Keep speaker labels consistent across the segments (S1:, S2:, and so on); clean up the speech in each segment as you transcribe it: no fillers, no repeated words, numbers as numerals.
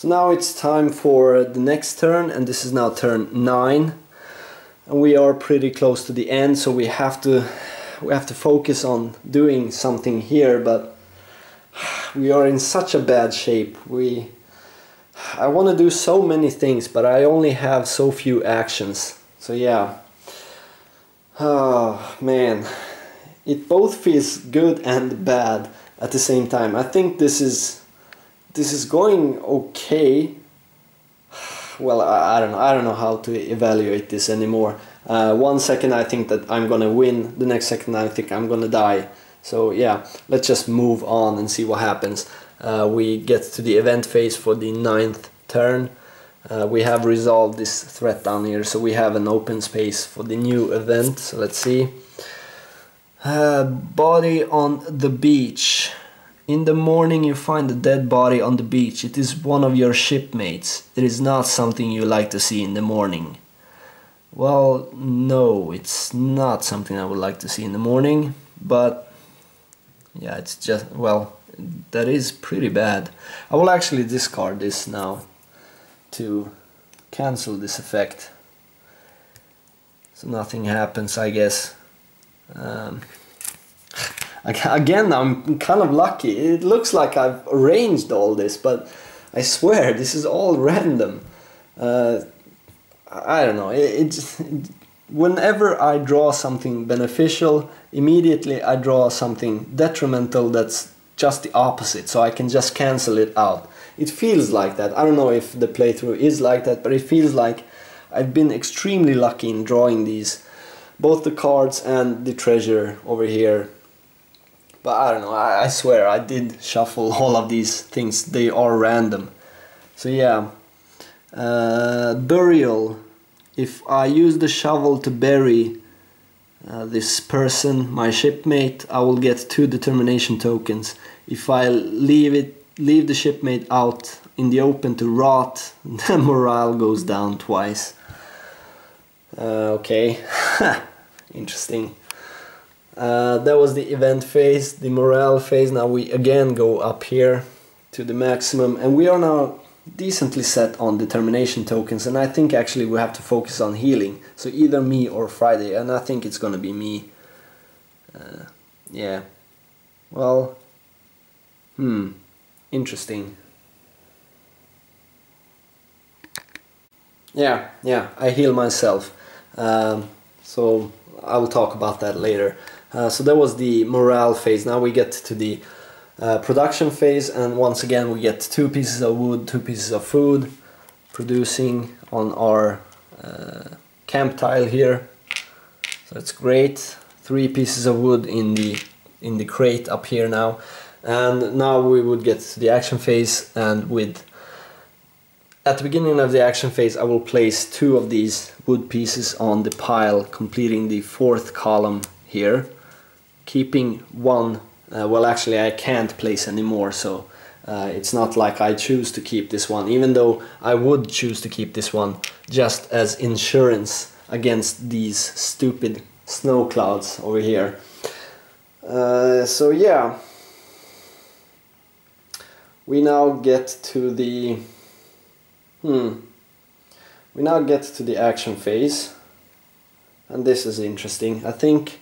S1: So now it's time for the next turn, and this is now turn 9. And we are pretty close to the end, so we have to focus on doing something here, but we are in such a bad shape. I want to do so many things, but I only have so few actions. So yeah. Oh man. It both feels good and bad at the same time. I think this is going okay. Well, I don't know how to evaluate this anymore. 1 second I think that I'm gonna win, the next second I think I'm gonna die. So yeah, let's just move on and see what happens. We get to the event phase for the 9th turn. We have resolved this threat down here, so we have an open space for the new event. So let's see. Body on the beach. In the morning you find a dead body on the beach. It is one of your shipmates. It is not something you like to see in the morning. Well, no, it's not something I would like to see in the morning, but yeah, it's just, well, that is pretty bad. I will actually discard this now to cancel this effect, so nothing happens, I guess. Again, I'm kind of lucky. It looks like I've arranged all this, but I swear this is all random. I don't know. Whenever I draw something beneficial, immediately I draw something detrimental that's just the opposite, so I can just cancel it out. It feels like that. I don't know if the playthrough is like that, but it feels like I've been extremely lucky in drawing these, both the cards and the treasure over here. But I don't know, I swear I did shuffle all of these things, they are random. So yeah, burial. If I use the shovel to bury this person, my shipmate, I will get 2 determination tokens. If I leave the shipmate out in the open to rot, the morale goes down twice. Okay, interesting. That was the event phase, the morale phase. Now we again go up here to the maximum, and we are now decently set on determination tokens, and I think actually we have to focus on healing. So either me or Friday, and I think it's gonna be me. Yeah. Well, interesting. Yeah, I heal myself. So I will talk about that later. So that was the morale phase. Now we get to the production phase, and once again we get 2 pieces of wood, 2 pieces of food, producing on our camp tile here. So it's great. 3 pieces of wood in the crate up here now, and now we would get to the action phase. And at the beginning of the action phase I will place 2 of these wood pieces on the pile, completing the 4th column here, keeping 1. Well, actually I can't place any more, so it's not like I choose to keep this one, even though I would choose to keep this one just as insurance against these stupid snow clouds over here. So yeah, we now get to the action phase, and this is interesting. I think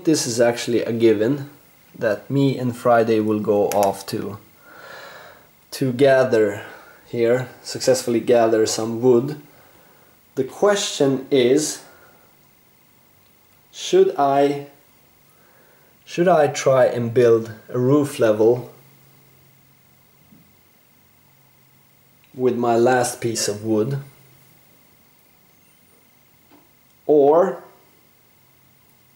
S1: this is actually a given, that me and Friday will go off to gather here, successfully gather some wood. The question is, should I try and build a roof level with my last piece of wood, or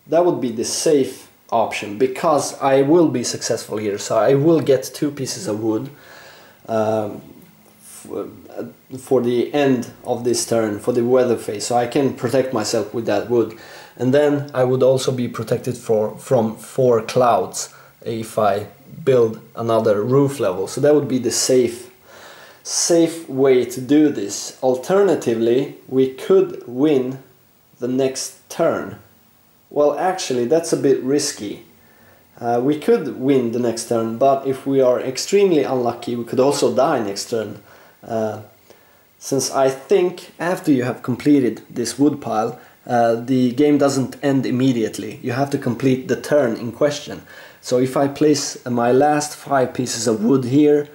S1: that would be the safe option, because I will be successful here, so I will get 2 pieces of wood for the end of this turn, for the weather phase, so I can protect myself with that wood. And then I would also be protected from 4 clouds if I build another roof level. So that would be the safe way to do this. Alternatively, we could win the next turn. Well, actually that's a bit risky. We could win the next turn, but if we are extremely unlucky we could also die next turn. Since I think after you have completed this wood pile, the game doesn't end immediately. You have to complete the turn in question. So if I place my last 5 pieces of wood here,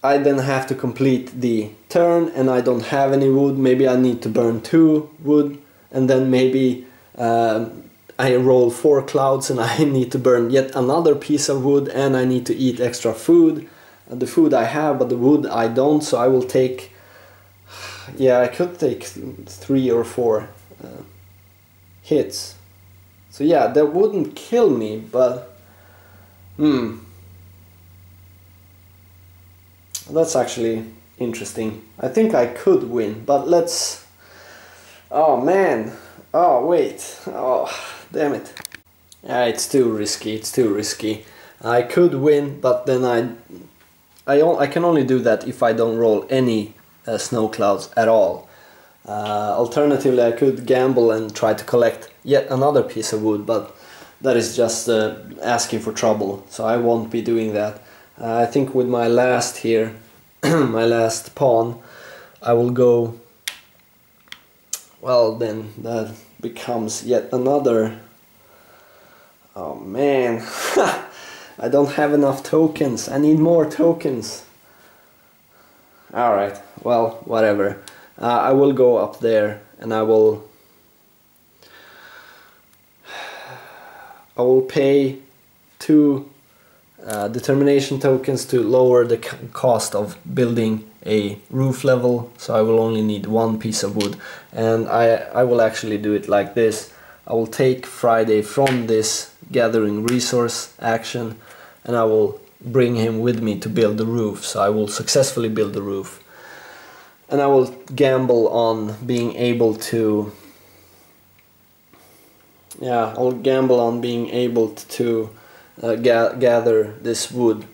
S1: I then have to complete the turn and I don't have any wood. Maybe I need to burn 2 wood, and then maybe I roll 4 clouds and I need to burn yet another piece of wood, and I need to eat extra food. The food I have, but the wood I don't, so I will take, yeah, I could take 3 or 4 hits. So yeah, that wouldn't kill me, but that's actually interesting. I think I could win, but let's... Oh man, oh wait, oh damn it. Yeah, it's too risky, it's too risky. I could win, but then I can only do that if I don't roll any snow clouds at all. Alternatively, I could gamble and try to collect yet another piece of wood, but that is just asking for trouble, so I won't be doing that. I think with my last here, my last pawn, I will go... Well, then that becomes yet another... Oh man, I don't have enough tokens. I need more tokens. Alright, well, whatever. I will go up there and I will pay 2 determination tokens to lower the cost of building a roof level, so I will only need 1 piece of wood, and I will actually do it like this. I will take Friday from this gathering resource action and I will bring him with me to build the roof, so I will successfully build the roof. And I will gamble on being able to... Yeah, I'll gamble on being able to gather this wood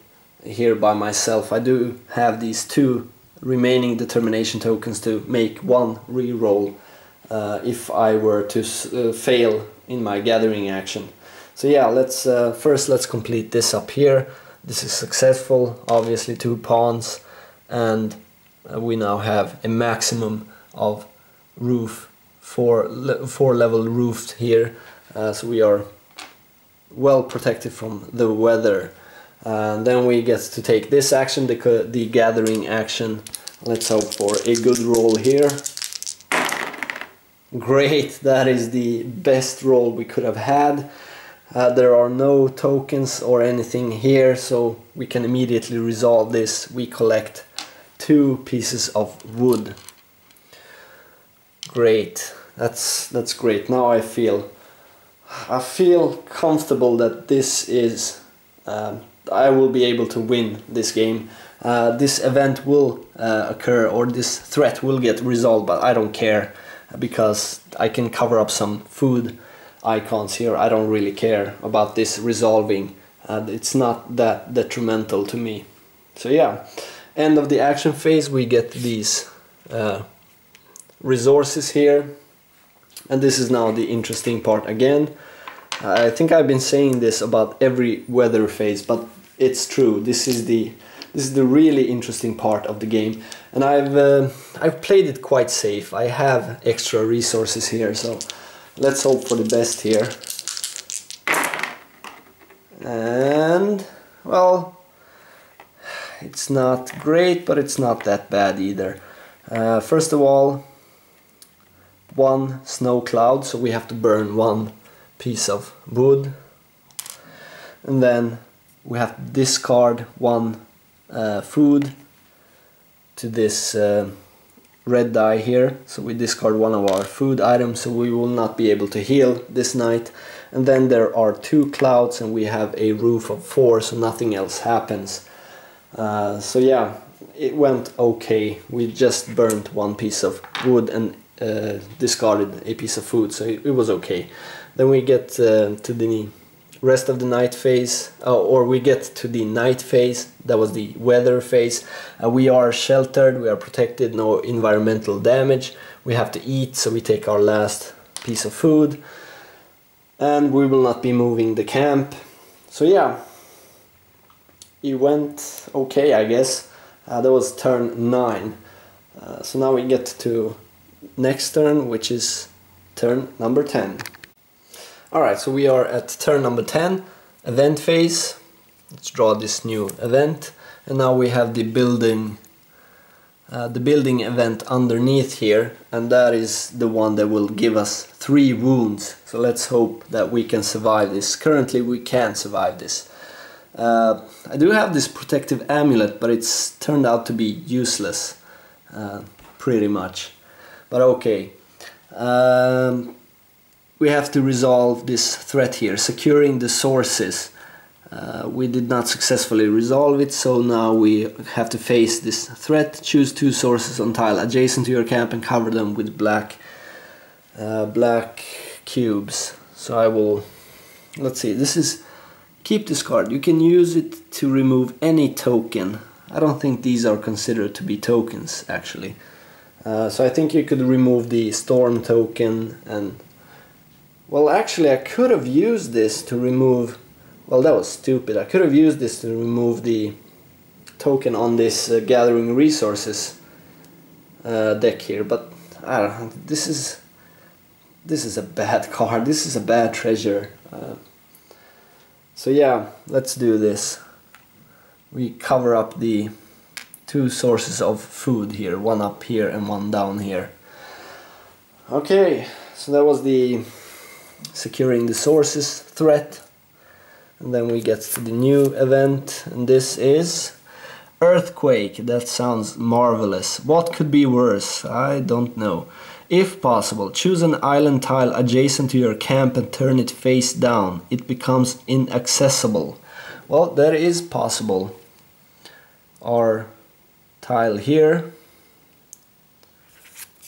S1: here by myself. I do have these 2 remaining determination tokens to make 1 reroll if I were to fail in my gathering action. So yeah, let's first let's complete this up here. This is successful, obviously 2 pawns, and we now have a maximum of roof, 4 level roofs here, so we are well protected from the weather. Then we get to take this action, the gathering action. Let's hope for a good roll here. Great, that is the best roll we could have had. There are no tokens or anything here, so we can immediately resolve this. We collect 2 pieces of wood. Great, that's great. Now I feel comfortable that this is I will be able to win this game. This event will occur, or this threat will get resolved, but I don't care because I can cover up some food icons here. I don't really care about this resolving. It's not that detrimental to me. So yeah, end of the action phase, we get these resources here, and this is now the interesting part again. I think I've been saying this about every weather phase, but it's true. This is the really interesting part of the game, and I've played it quite safe. I have extra resources here, so let's hope for the best here. And well, it's not great, but it's not that bad either. First of all, 1 snow cloud, so we have to burn 1 piece of wood, and then we have to discard 1 food to this red die here, so we discard 1 of our food items, so we will not be able to heal this night. And then there are 2 clouds and we have a roof of 4, so nothing else happens. So yeah, it went okay. We just burnt 1 piece of wood and discarded a piece of food, so it was okay. Then we get to the rest of the night phase, or we get to the night phase. That was the weather phase. We are sheltered, we are protected, no environmental damage. We have to eat, so we take our last piece of food, and we will not be moving the camp. So yeah, it went okay, I guess. That was turn 9. So now we get to next turn, which is turn number 10. Alright, so we are at turn number 10, event phase. Let's draw this new event, and now we have the building event underneath here, and that is the one that will give us 3 wounds. So let's hope that we can survive this. Currently we can't survive this. I do have this protective amulet, but it's turned out to be useless, pretty much. But okay. We have to resolve this threat here, securing the sources. We did not successfully resolve it, so now we have to face this threat. Choose 2 sources on tile adjacent to your camp and cover them with black cubes. So I will, let's see, this is, keep this card. You can use it to remove any token. I don't think these are considered to be tokens, actually. So I think you could remove the storm token, and well, actually I could have used this to remove, well, that was stupid. I could have used this to remove the token on this gathering resources deck here, but I don't know, this is a bad card. This is a bad treasure. So yeah, let's do this. We cover up the 2 sources of food here, one up here and one down here. Okay, so that was the securing the sources threat. And then we get to the new event, and this is earthquake. That sounds marvelous. What could be worse? I don't know. If possible, choose an island tile adjacent to your camp and turn it face down. It becomes inaccessible. Well, that is possible. Our tile here,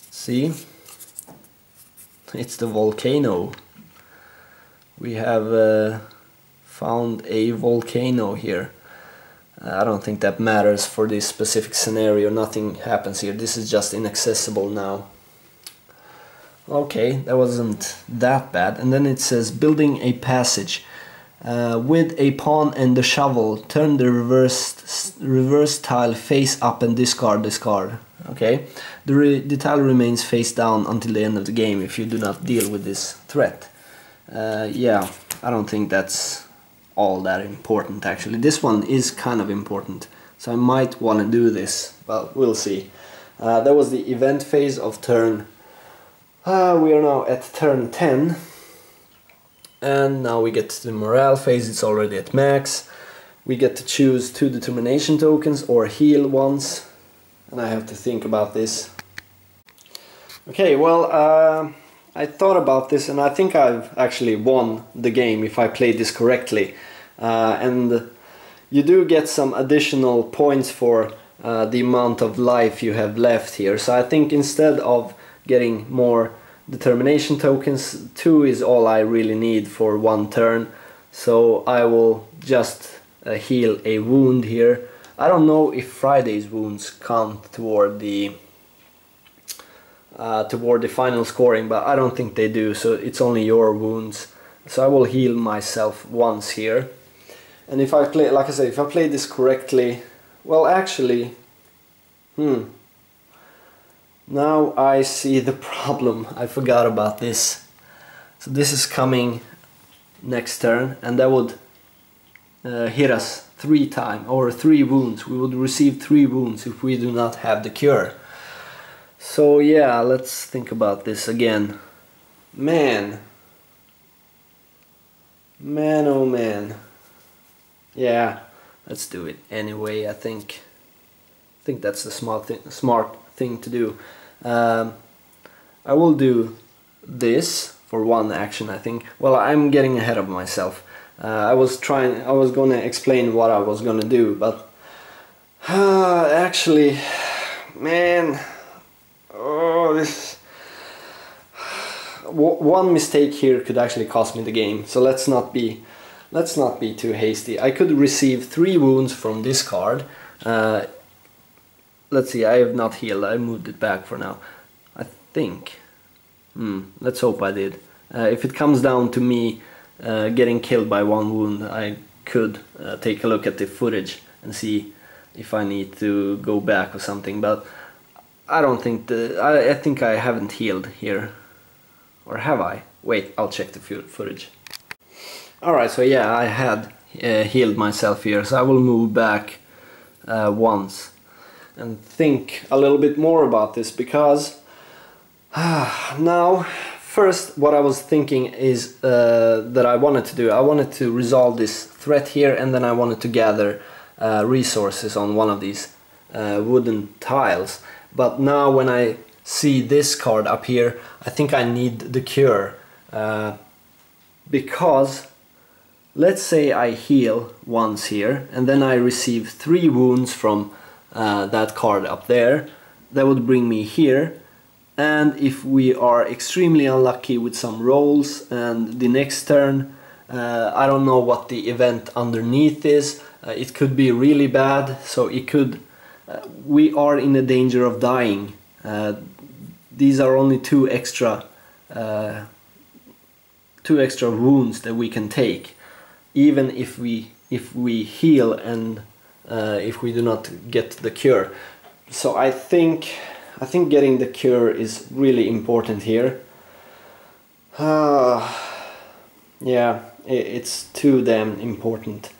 S1: see, it's the volcano. We have found a volcano here. I don't think that matters for this specific scenario. Nothing happens here. This is just inaccessible now. Okay, that wasn't that bad. And then it says building a passage. With a pawn and the shovel, turn the reverse tile face up and discard this card. Okay, the tile remains face down until the end of the game if you do not deal with this threat. Yeah, I don't think that's all that important actually. This one is kind of important, so I might want to do this. Well, we'll see. That was the event phase of turn. We are now at turn 10. And now we get to the morale phase. It's already at max. We get to choose 2 determination tokens or heal ones. And I have to think about this. Okay, well, I thought about this and I think I've actually won the game if I played this correctly. And you do get some additional points for the amount of life you have left here. So I think instead of getting more determination tokens, 2 is all I really need for 1 turn. So I will just heal a wound here. I don't know if Friday's wounds count toward the final scoring, but I don't think they do, so it's only your wounds. So I will heal myself once here. And if I play, like I said, if I play this correctly, well actually, now I see the problem. I forgot about this. So this is coming next turn, and that would hit us 3 times, or 3 wounds. We would receive 3 wounds if we do not have the cure. So yeah, let's think about this again. Man, oh man. Yeah, let's do it anyway. I think that's the smart thing to do. I will do this for 1 action, I think. Well, I'm getting ahead of myself. I was gonna explain what I was gonna do, but actually, man, oh, this one mistake here could actually cost me the game. So let's not be too hasty. I could receive 3 wounds from this card. Let's see, I have not healed. I moved it back for now, I think. Let's hope I did. If it comes down to me getting killed by 1 wound, I could take a look at the footage and see if I need to go back or something, but I don't think I think I haven't healed here. Or have I? Wait, I'll check the footage. Alright, so yeah, I had healed myself here, so I will move back once and think a little bit more about this, because now, first what I was thinking is that I wanted to do, I wanted to resolve this threat here, and then I wanted to gather resources on one of these wooden tiles. But now when I see this card up here, I think I need the cure, because let's say I heal once here and then I receive 3 wounds from that card up there. That would bring me here, and if we are extremely unlucky with some rolls and the next turn, I don't know what the event underneath is, it could be really bad, so it could we are in a danger of dying. These are only 2 extra wounds that we can take, even if we heal and if we do not get the cure. So I think getting the cure is really important here. Yeah, it's too damn important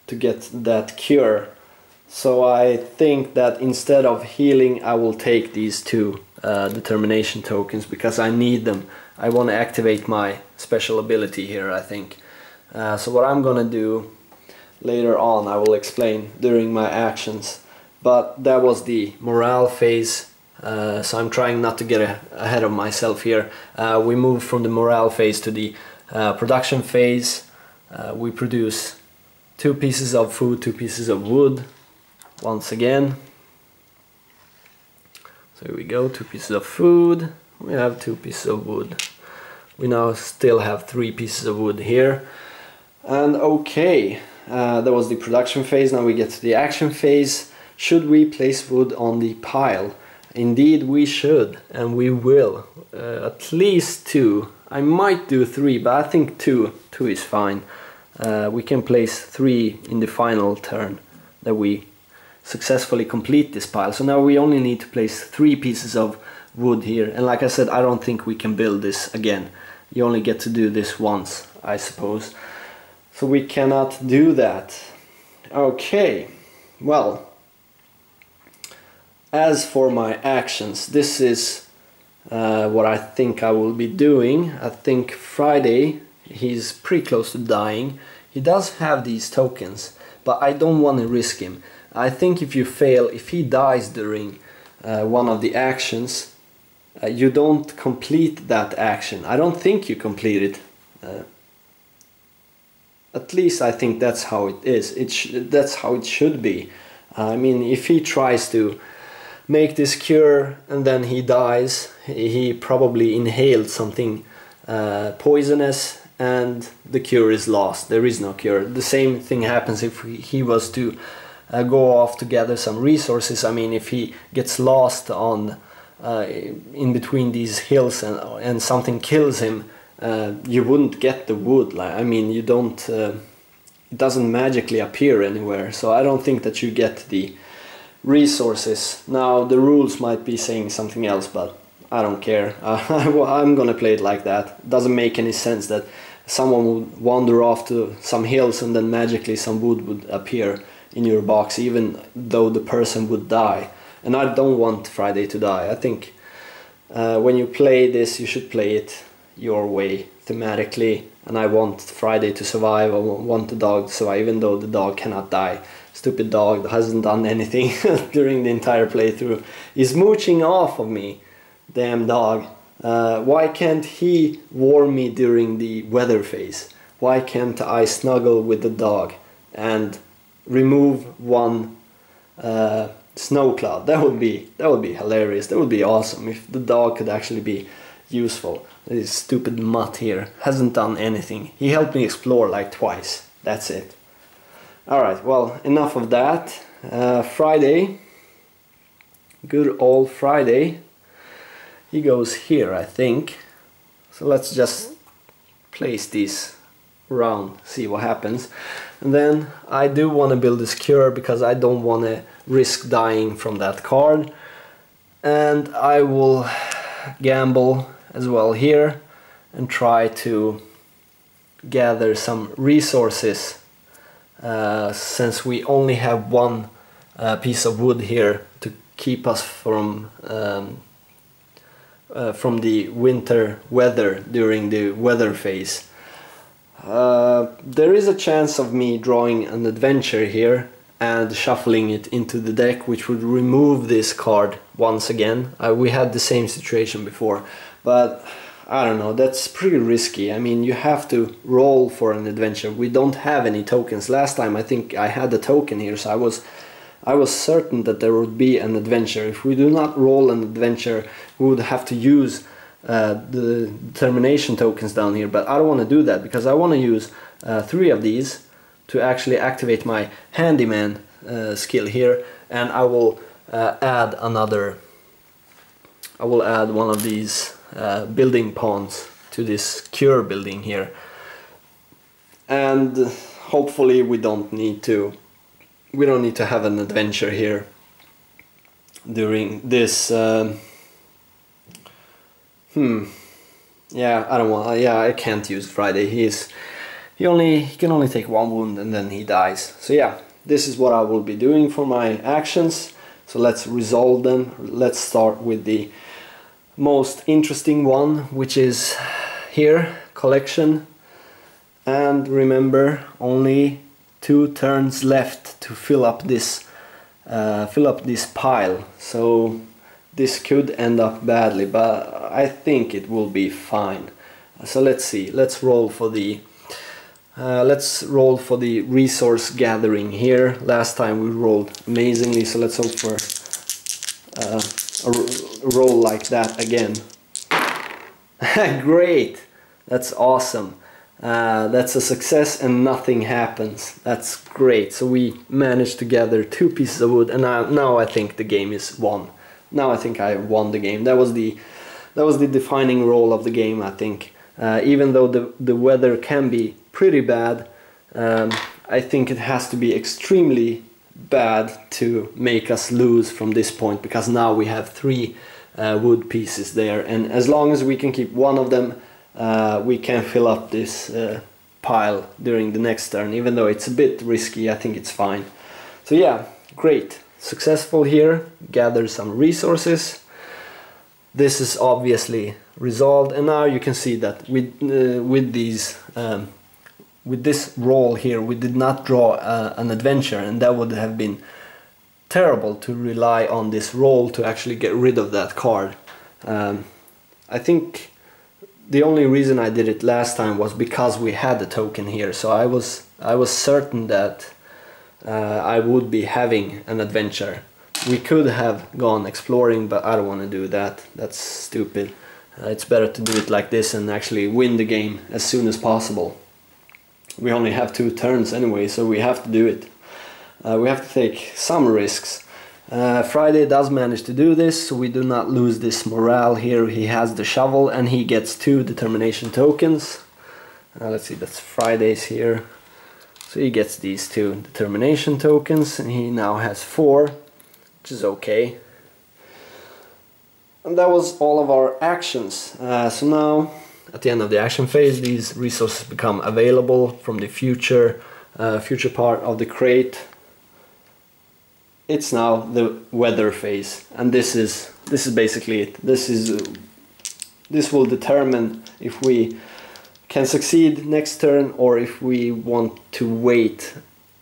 S1: to get that cure. So I think that instead of healing, I will take these 2 determination tokens, because I need them. I want to activate my special ability here, I think. So what I'm gonna do later on, I will explain during my actions. But that was the morale phase, so I'm trying not to get ahead of myself here. We move from the morale phase to the production phase. We produce 2 pieces of food, 2 pieces of wood. Once again, so here we go, 2 pieces of food, we have 2 pieces of wood. We now still have 3 pieces of wood here. And okay, that was the production phase. Now we get to the action phase. Should we place wood on the pile? Indeed we should, and we will. At least 2. I might do 3, but I think 2 is fine. We can place 3 in the final turn that we successfully complete this pile. So now we only need to place 3 pieces of wood here, and like I said, I don't think we can build this again. You only get to do this once, I suppose. So we cannot do that. Okay, well, as for my actions, this is what I think I will be doing. I think Friday, he's pretty close to dying. He does have these tokens, but I don't want to risk him. I think if you fail, if he dies during one of the actions, you don't complete that action. I don't think you complete it. At least I think that's how it is. That's how it should be. I mean, if he tries to make this cure and then he dies, he probably inhaled something poisonous, and the cure is lost. There is no cure. The same thing happens if he was to go off to gather some resources. I mean, if he gets lost on in between these hills and something kills him, you wouldn't get the wood. Like, I mean, you don't. It doesn't magically appear anywhere. So I don't think that you get the resources. Now the rules might be saying something else, but I don't care. I'm gonna play it like that. It doesn't make any sense that someone would wander off to some hills and then magically some wood would appear in your box, even though the person would die. And I don't want Friday to die. I think when you play this, you should play it your way, thematically. And I want Friday to survive. I want the dog to survive, even though the dog cannot die. Stupid dog that hasn't done anything during the entire playthrough. He's mooching off of me. Damn dog. Why can't he warm me during the weather phase? Why can't I snuggle with the dog and remove one snow cloud? That would be hilarious. That would be awesome if the dog could actually be useful. This stupid mutt here hasn't done anything. He helped me explore like twice. That's it. Alright, well, enough of that. Friday. Good old Friday. He goes here, I think. So let's just place these around, see what happens. And then I do want to build this cure because I don't want to risk dying from that card. And I will gamble as well here and try to gather some resources, since we only have one piece of wood here to keep us from the winter weather during the weather phase. There is a chance of me drawing an adventure here and shuffling it into the deck, which would remove this card once again. We had the same situation before, but I don't know, that's pretty risky. I mean, you have to roll for an adventure. We don't have any tokens. Last time I think I had a token here, so I was certain that there would be an adventure. If we do not roll an adventure, we would have to use the determination tokens down here, but I don't want to do that because I want to use 3 of these to actually activate my handyman skill here, and I will add one of these building pawns to this cure building here, and hopefully we don't need to have an adventure here during this. Yeah, I don't want. Yeah, I can't use Friday. He can only take 1 wound and then he dies. So yeah, this is what I will be doing for my actions. So let's resolve them. Let's start with the most interesting one, which is here, collection. And remember, only 2 turns left to fill up this pile. So this could end up badly, but I think it will be fine. So let's see. Let's roll for the resource gathering here. Last time we rolled amazingly, so let's hope for a roll like that again. Great! That's awesome. That's a success and nothing happens. That's great. So we managed to gather 2 pieces of wood, and now I think the game is won. Now I think I won the game. That was the defining roll of the game, I think. Even though the weather can be pretty bad, I think it has to be extremely bad to make us lose from this point, because now we have 3 wood pieces there, and as long as we can keep one of them, we can fill up this pile during the next turn. Even though it's a bit risky, I think it's fine. So yeah, great. Successful here, gather some resources. This is obviously resolved, and now you can see that with this roll here, we did not draw an adventure, and that would have been terrible to rely on this roll to actually get rid of that card. I think the only reason I did it last time was because we had a token here, so I was certain that I would be having an adventure. We could have gone exploring, but I don't want to do that. That's stupid. It's better to do it like this and actually win the game as soon as possible. We only have 2 turns anyway, so we have to do it. We have to take some risks. Friday does manage to do this, so we do not lose this morale here. He has the shovel and he gets 2 determination tokens. Let's see, that's Friday's here. So he gets these 2 determination tokens, and he now has 4, which is okay. And that was all of our actions. So now, at the end of the action phase, these resources become available from the future part of the crate. It's now the weather phase, and this is basically it. This will determine if we can succeed next turn or if we want to wait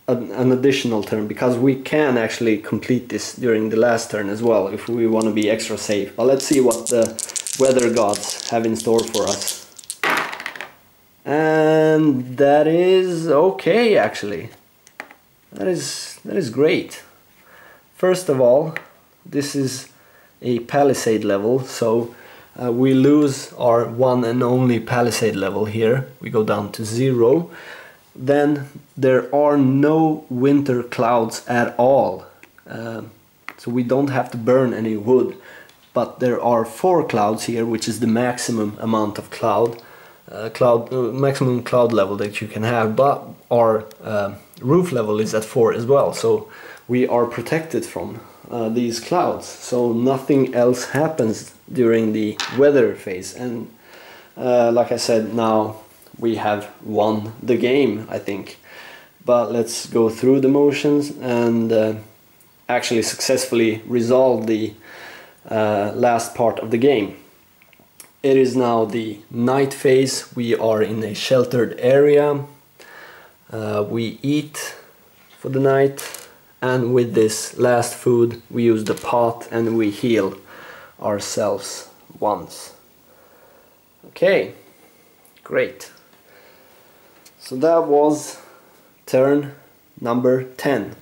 S1: an additional turn, because we can actually complete this during the last turn as well if we want to be extra safe. But let's see what the weather gods have in store for us. And that is okay, actually. That is great. First of all, this is a palisade level, so we lose our one and only palisade level here. We go down to 0. Then there are no winter clouds at all, so we don't have to burn any wood. But there are 4 clouds here, which is the maximum amount of cloud. maximum cloud level that you can have, but our roof level is at 4 as well, so we are protected from these clouds, so nothing else happens during the weather phase. And like I said, now we have won the game, I think. But let's go through the motions and actually successfully resolve the last part of the game. It is now the night phase. We are in a sheltered area. We eat for the night, and with this last food we use the pot and we heal ourselves once. Okay, great. So that was turn number 10.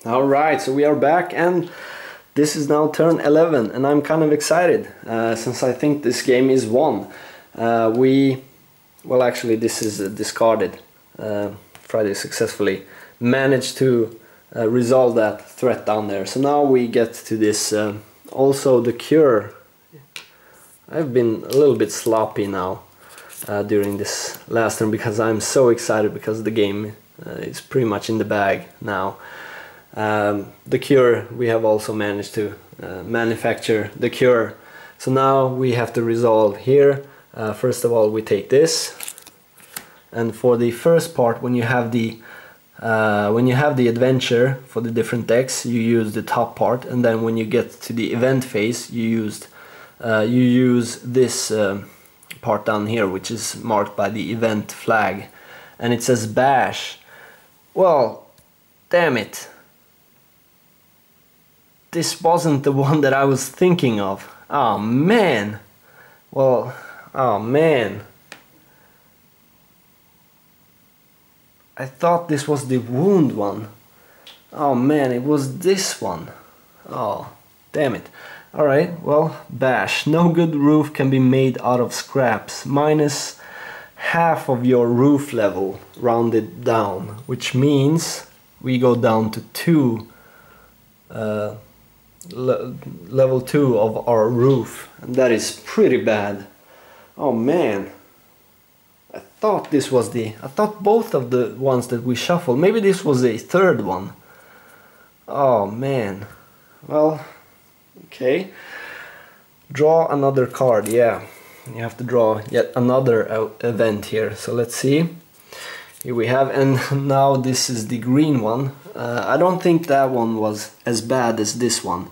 S1: Alright, so we are back, and this is now turn 11, and I'm kind of excited since I think this game is won. Well, actually this is discarded. Friday successfully managed to resolve that threat down there. So now we get to this, also the cure. I've been a little bit sloppy now during this last turn because I'm so excited because the game is pretty much in the bag now. The cure, we have also managed to manufacture the cure. So now we have to resolve here. First of all, we take this, and for the first part, when you have the adventure for the different decks, you use the top part, and then when you get to the event phase, you use this part down here, which is marked by the event flag, and it says bash. Well, damn it. This wasn't the one that I was thinking of. Oh man. Well, oh man. I thought this was the wound one. Oh man, it was this one. Oh, damn it. Alright, well, bash. No good roof can be made out of scraps. Minus half of your roof level rounded down, which means we go down to 2 level 2 of our roof, and that is pretty bad. Oh man, I thought both of the ones that we shuffled, maybe this was a third one. Oh man. Well, okay, draw another card. Yeah, you have to draw yet another event here, so let's see. Here we have, and now this is the green one. I don't think that one was as bad as this one.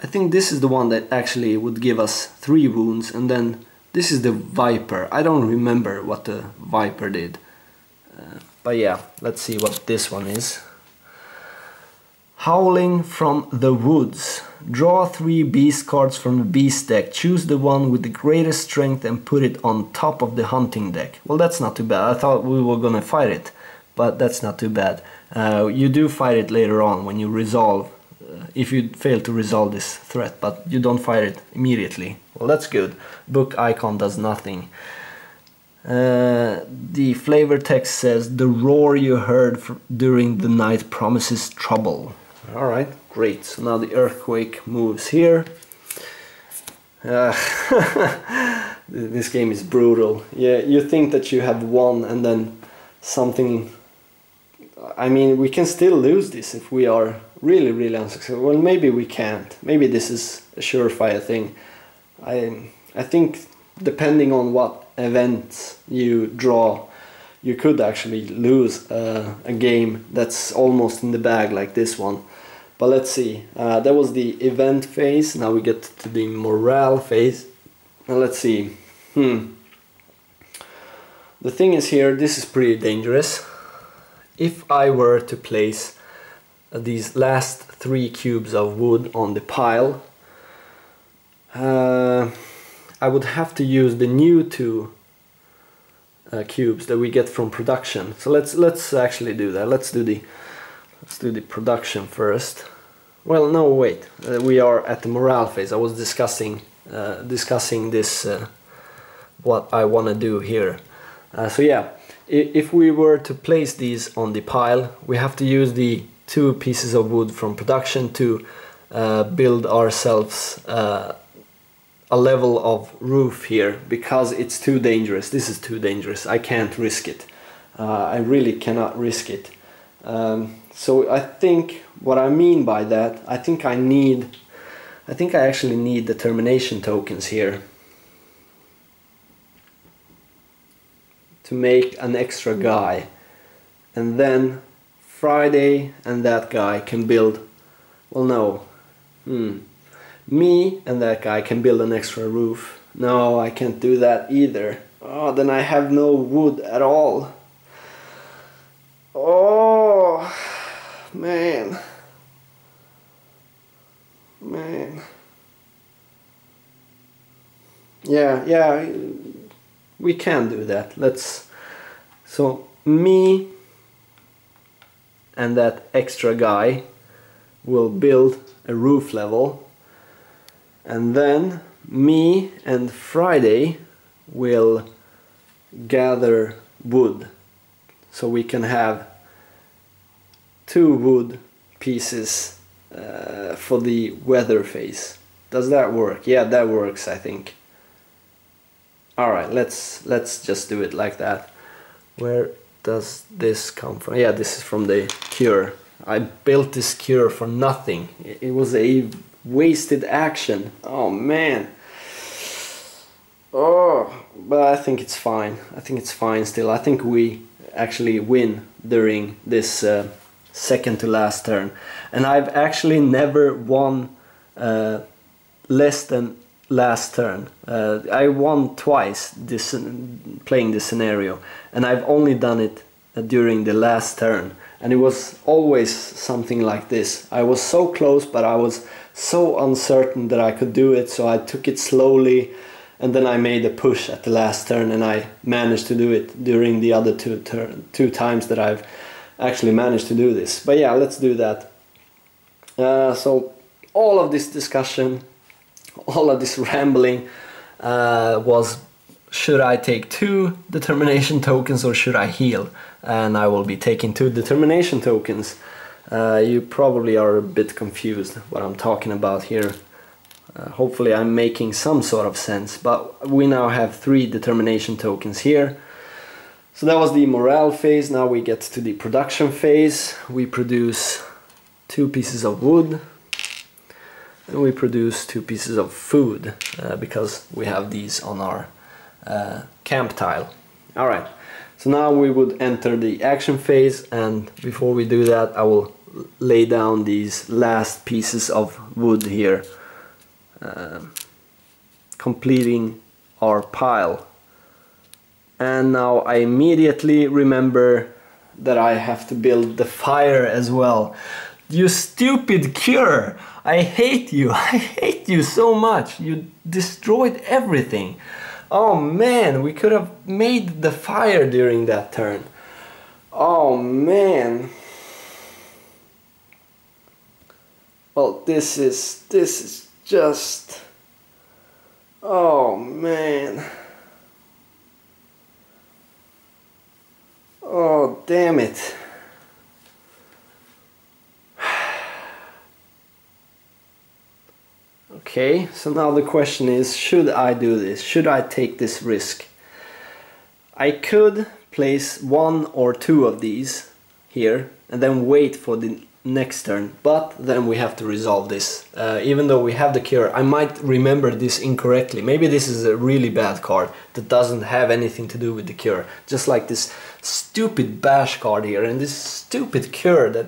S1: I think this is the one that actually would give us 3 wounds, and then this is the Viper. I don't remember what the Viper did. But yeah, let's see what this one is. Howling from the Woods. Draw 3 beast cards from the beast deck. Choose the one with the greatest strength and put it on top of the hunting deck. Well, that's not too bad. I thought we were gonna fight it, but that's not too bad. You do fight it later on when you resolve, if you fail to resolve this threat, but you don't fight it immediately. Well, that's good. Book icon does nothing. The flavor text says, the roar you heard during the night promises trouble. Alright, great. So now the earthquake moves here. This game is brutal. Yeah, you think that you have won, and then something... I mean, we can still lose this if we are really unsuccessful. Well, maybe we can't. Maybe this is a surefire thing. I think depending on what event you draw, you could actually lose a game that's almost in the bag like this one. But let's see. That was the event phase. Now we get to the morale phase. Now let's see. The thing is here, this is pretty dangerous. If I were to place these last 3 cubes of wood on the pile, I would have to use the new 2 cubes that we get from production. So let's actually do that. Let's do the production first. Well, no, wait. We are at the morale phase. I was discussing this what I want to do here. So yeah, if we were to place these on the pile, we have to use the 2 pieces of wood from production to build ourselves a level of roof here because it's too dangerous. This is too dangerous. I can't risk it. I really cannot risk it. So I think what I mean by that, I think I actually need determination tokens here to make an extra guy, and then Friday and that guy can build, well no, me and that guy can build an extra roof. No, I can't do that either. Oh, then I have no wood at all. Oh, man. Yeah, we can do that. So me and that extra guy will build a roof level, and then me and Friday will gather wood, so we can have 2 wood pieces for the weather phase. Does that work? Yeah, that works, I think. Alright, let's just do it like that. Where does this come from? Yeah, this is from the cure. I built this cure for nothing. It was a wasted action. Oh man. Oh, but I think it's fine. I think it's fine still. I think we actually win during this second to last turn. And I've actually never won less than last turn. I won twice playing this scenario, and I've only done it during the last turn, and it was always something like this. I was so close, but I was so uncertain that I could do it, so I took it slowly, and then I made a push at the last turn, and I managed to do it during the other two times that I've actually managed to do this. But yeah, let's do that. So all of this discussion, all of this rambling was, should I take 2 determination tokens or should I heal? And I will be taking 2 determination tokens. You probably are a bit confused what I'm talking about here. Hopefully I'm making some sort of sense, but we now have 3 determination tokens here. So that was the morale phase. Now we get to the production phase. We produce 2 pieces of wood, and we produce 2 pieces of food because we have these on our camp tile. Alright, so now we would enter the action phase, and before we do that I will lay down these last pieces of wood here, completing our pile. And now I immediately remember that I have to build the fire as well. You stupid cure! I hate you! I hate you so much! You destroyed everything! Oh man, we could have made the fire during that turn. Oh man! Well, this is just... Oh man! Oh damn it! Okay, so now the question is, should I do this? Should I take this risk? I could place 1 or 2 of these here and then wait for the next turn, but then we have to resolve this. Even though we have the cure, I might remember this incorrectly. Maybe this is a really bad card that doesn't have anything to do with the cure. Just like this stupid bash card here and this stupid cure that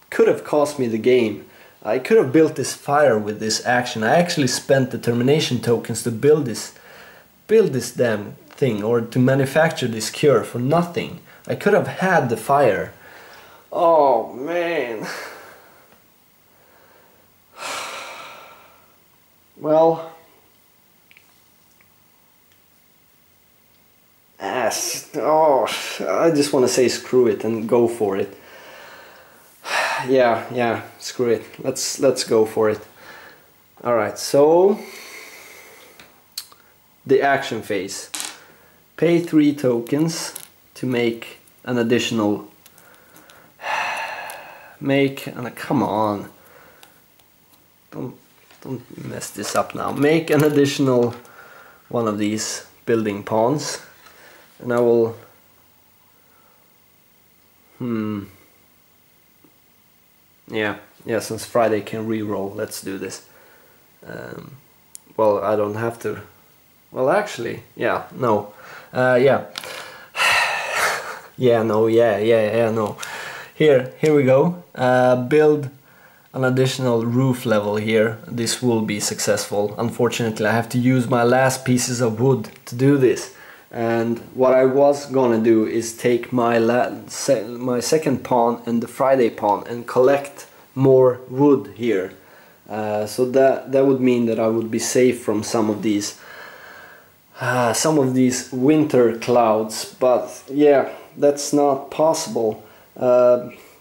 S1: could have cost me the game. I could have built this fire with this action. I actually spent determination tokens to build this damn thing, or to manufacture this cure for nothing. I could have had the fire. Oh man. Well, I just want to say screw it and go for it. Yeah, screw it. Let's go for it. Alright, so the action phase. Pay 3 tokens to make an additional... Come on. don't mess this up now. Make an additional one of these building pawns, and I will yeah, since Friday can re-roll, let's do this. Well, I don't have to. Well, actually, yeah, no, yeah. Yeah, no, yeah, no. Here we go. Build an additional roof level here. This will be successful. Unfortunately, I have to use my last pieces of wood to do this. And what I was gonna do is take my my second pawn and the Friday pawn and collect more wood here. So that would mean that I would be safe from some of these winter clouds. But yeah, that's not possible.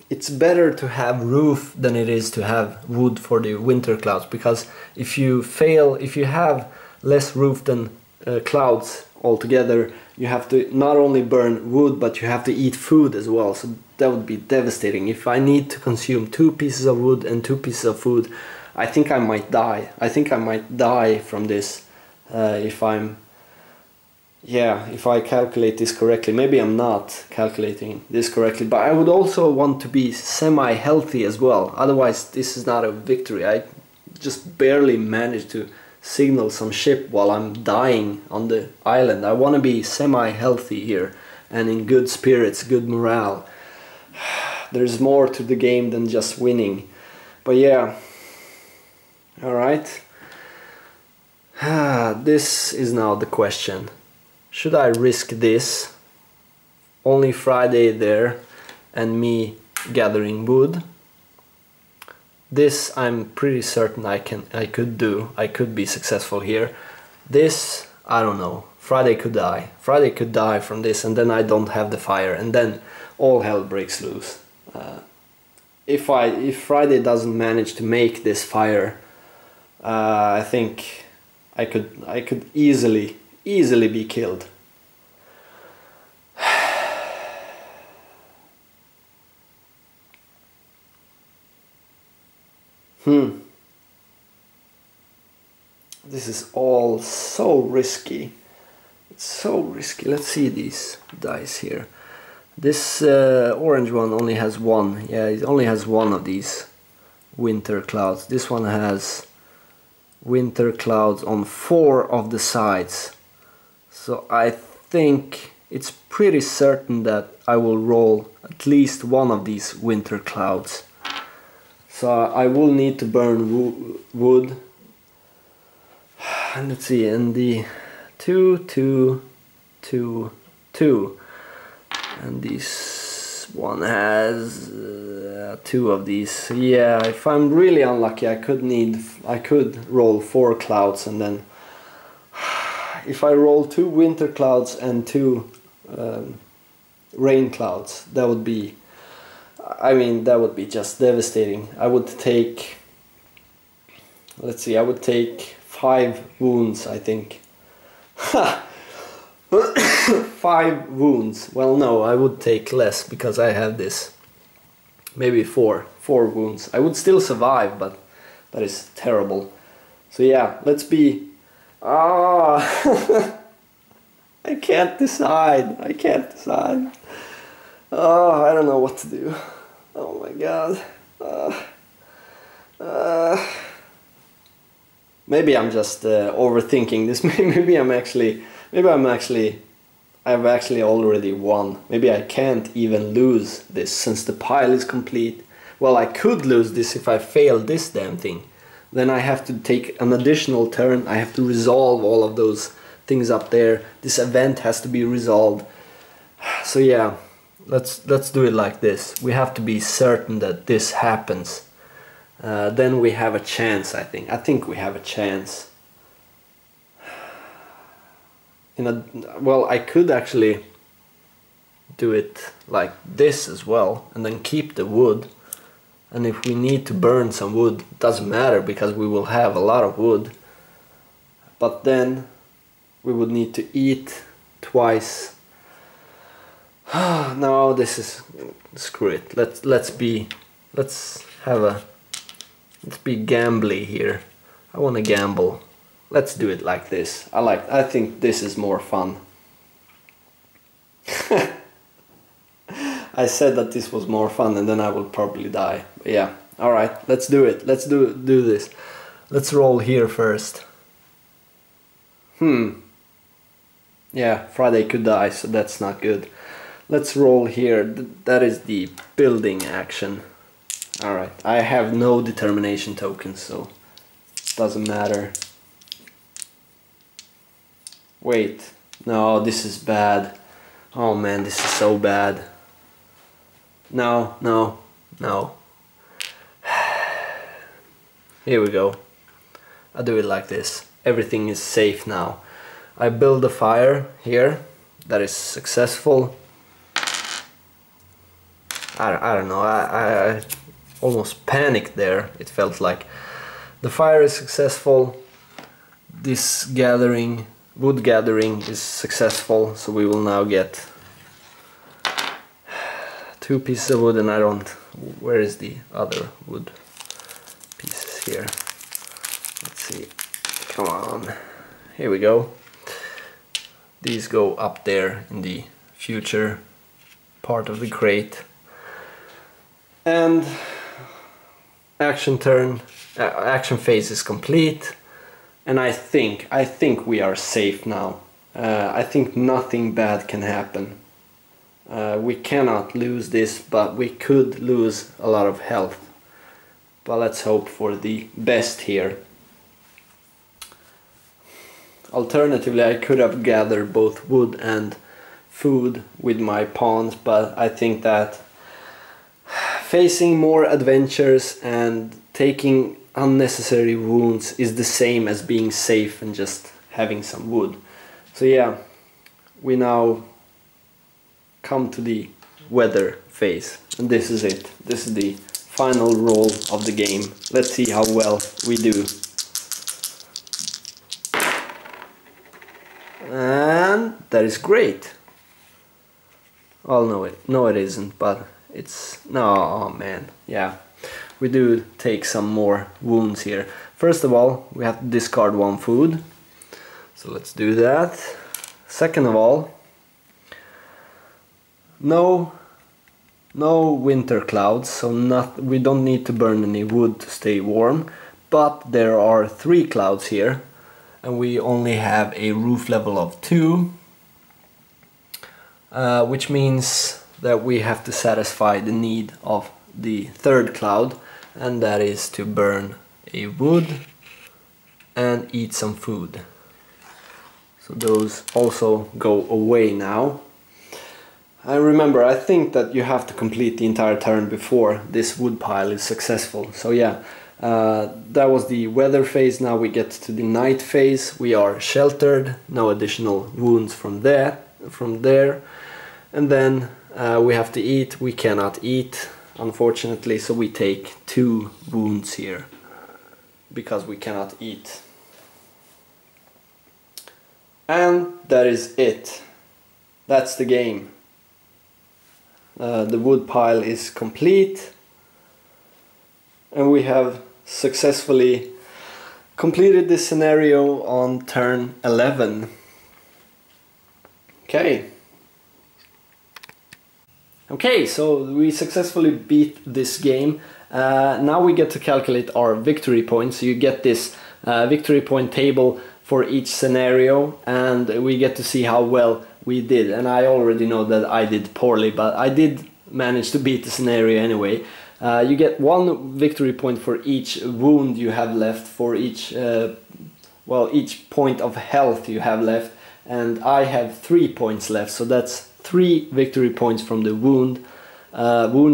S1: It's better to have roof than it is to have wood for the winter clouds, because if you have less roof than clouds altogether, you have to not only burn wood, but you have to eat food as well. So that would be devastating. If I need to consume 2 pieces of wood and 2 pieces of food, I think I might die. I think I might die from this if I calculate this correctly. Maybe I'm not calculating this correctly, but I would also want to be semi-healthy as well. Otherwise, this is not a victory. I just barely managed to signal some ship while I'm dying on the island. I want to be semi-healthy here and in good spirits, good morale. There's more to the game than just winning. But yeah, alright. This is now the question. Should I risk this? Only Friday there and me gathering wood. This I'm pretty certain I could do. I could be successful here. This, I don't know. Friday could die. Friday could die from this, and then I don't have the fire, and then all hell breaks loose. If Friday doesn't manage to make this fire, I think I could easily be killed. This is all so risky. It's so risky. Let's see these dice here. This orange one only has one. Yeah, it only has one of these winter clouds. This one has winter clouds on 4 of the sides. So I think it's pretty certain that I will roll at least one of these winter clouds. So I will need to burn wood. And let's see, and the 2, 2, 2, 2. And this one has 2 of these. Yeah, if I'm really unlucky, I could roll 4 clouds, and then if I roll 2 winter clouds and 2 rain clouds, that would be, I mean, that would be just devastating. I would take, let's see, I would take 5 wounds, I think. 5 wounds. Well, no, I would take less because I have this. Maybe 4 wounds. I would still survive, but that is terrible. So yeah, let's be... I can't decide. I can't decide. Oh, I don't know what to do. Oh my god. Maybe I'm just overthinking this. I've actually already won. Maybe I can't even lose this since the pile is complete. Well, I could lose this if I fail this damn thing. Then I have to take an additional turn. I have to resolve all of those things up there. This event has to be resolved. So yeah, let's do it like this. We have to be certain that this happens. Then we have a chance, I think. I think we have a chance. Well, I could actually do it like this as well, and then keep the wood. And if we need to burn some wood, it doesn't matter because we will have a lot of wood. But then we would need to eat twice. No, this is, screw it. Let's be gambly here. I want to gamble. Let's do it like this. I think this is more fun. I said that this was more fun and then I will probably die. But yeah, alright, let's do it. Let's do this. Let's roll here first. Yeah, Friday could die, so that's not good. Let's roll here. That is the building action. Alright, I have no determination tokens, so it doesn't matter. Wait, no, this is bad. Oh man, this is so bad. No, no, no. Here we go. I do it like this. Everything is safe now. I build a fire here. That is successful. I don't know. I almost panicked there. It felt like the fire is successful. This gathering, wood gathering, is successful. So we will now get 2 pieces of wood, and I don't. Where is the other wood pieces here? Let's see. Come on. Here we go. These go up there in the future part of the crate. And action phase is complete. And I think we are safe now. I think nothing bad can happen. We cannot lose this, but we could lose a lot of health. But let's hope for the best here. Alternatively, I could have gathered both wood and food with my pawns, but I think that facing more adventures and taking unnecessary wounds is the same as being safe and just having some wood. So yeah, we now come to the weather phase, and this is it. This is the final roll of the game. Let's see how well we do. And that is great. Oh no it isn't, but it's no, oh man, yeah. We do take some more wounds here. First of all, we have to discard 1 food. So let's do that. Second of all, no winter clouds, so we don't need to burn any wood to stay warm. But there are 3 clouds here, and we only have a roof level of 2, which means that we have to satisfy the need of the 3rd cloud, and that is to burn a wood and eat some food. So those also go away now. I remember, I think that you have to complete the entire turn before this wood pile is successful. So yeah, that was the weather phase. Now we get to the night phase. We are sheltered, no additional wounds from there. And then we have to eat. We cannot eat, unfortunately, so we take 2 wounds here because we cannot eat. And that is it. That's the game. The wood pile is complete, and we have successfully completed this scenario on turn 11. Okay, so we successfully beat this game. Now we get to calculate our victory points. So you get this victory point table for each scenario, and we get to see how well we did. And I already know that I did poorly, but I did manage to beat the scenario anyway. You get 1 victory point for each wound you have left, for each each point of health you have left, and I have 3 points left, so that's 3 victory points from the wound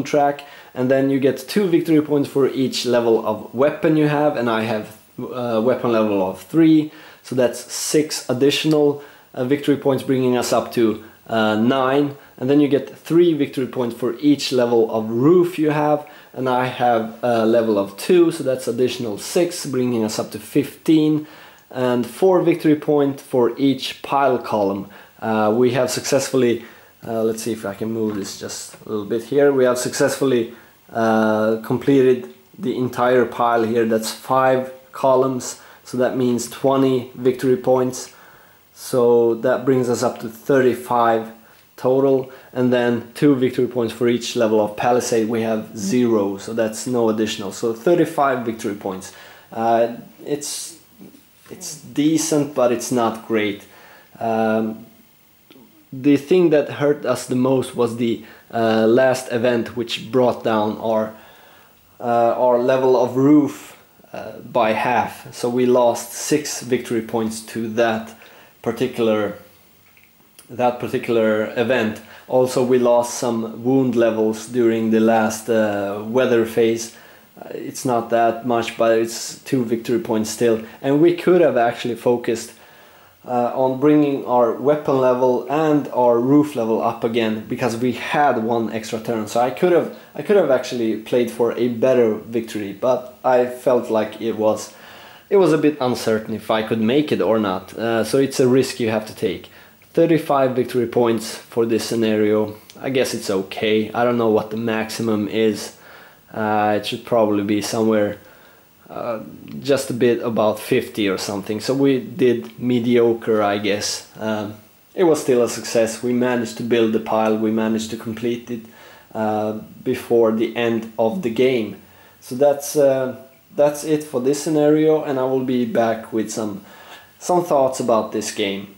S1: track. And then you get 2 victory points for each level of weapon you have, and I have weapon level of 3, so that's 6 additional victory points, bringing us up to 9. And then you get 3 victory points for each level of roof you have, and I have a level of 2, so that's additional 6, bringing us up to 15. And 4 victory points for each pile column. We have successfully, let's see if I can move this just a little bit here. We have successfully completed the entire pile here. That's 5 columns, so that means 20 victory points. So that brings us up to 35 total, and then 2 victory points for each level of Palisade. We have 0, so that's no additional. So 35 victory points. It's decent, but it's not great. The thing that hurt us the most was the last event, which brought down our level of roof by half. So we lost 6 victory points to that particular event. Also, we lost some wound levels during the last weather phase. It's not that much, but it's 2 victory points still. And we could have actually focused on bringing our weapon level and our roof level up again, because we had 1 extra turn. So I could have actually played for a better victory, but I felt like it was a bit uncertain if I could make it or not. So it's a risk you have to take. 35 victory points for this scenario. I guess it's okay. I don't know what the maximum is. It should probably be somewhere just a bit about 50 or something. So we did mediocre, I guess. It was still a success. We managed to build the pile. We managed to complete it before the end of the game. So that's it for this scenario, and I will be back with some thoughts about this game.